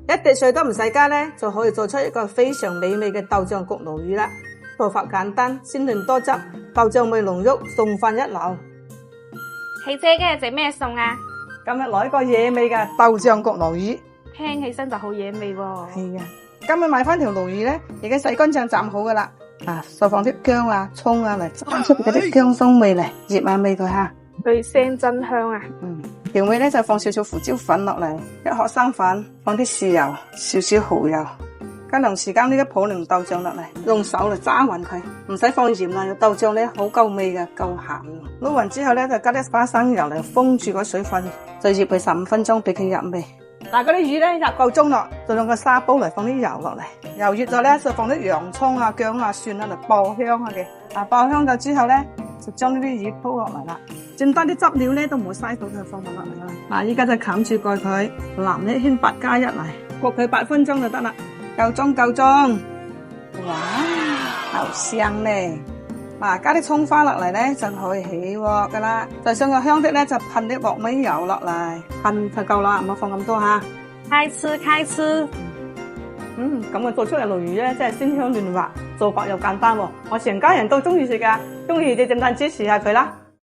一滴水都唔使加咧，就可以做出一個非常美味嘅豆醬焗鱸魚啦。做法簡單，鮮嫩多汁，豆醬味濃郁，餸飯一流。喜姐今日整咩餸啊？今日來一個野味嘅豆醬焗鱸魚。聽起身就好野味喎。係啊，今日買翻條鱸魚咧，已經洗乾淨斬好噶啦。再放啲薑啊、蔥啊嚟炸出嗰啲薑鬆味嚟，醃下味佢吓。佢聲真香啊！調味咧就放少少胡椒粉落嚟，一殼生粉，放啲豉油，少少蠔油，加涼時間呢一普寧豆醬落嚟，用手嚟揸勻佢，唔使放鹽啦。豆醬咧好夠味嘅，夠鹹。撈勻之後咧就加啲花生油嚟封住個水分，就醃佢15分鐘俾佢入味。嗱，嗰啲魚咧入夠鐘咯，就用個砂煲嚟放啲油落嚟，油熱咗咧就放啲洋蔥啊、薑啊、蒜啊嚟爆香下嘅。爆香咗之後咧，就將呢啲魚鋪落嚟啦。剩低啲汁料咧都唔會嘥到，佢放落嚟啦。嗱，依家就冚住蓋佢，藍一圈白加一嚟焗佢8分鐘就得啦。夠鐘夠鐘，哇，好香咧！嗱，加啲蔥花落嚟咧就可以起鑊噶啦。就想個香啲咧就噴啲糯米油落嚟，噴就夠啦，唔好放咁多吓。開吃開吃。咁我做出嚟鱸魚咧真係鮮香嫩滑，做法又簡單喎。我全家人都中意食噶，中意你點讚支持下佢啦。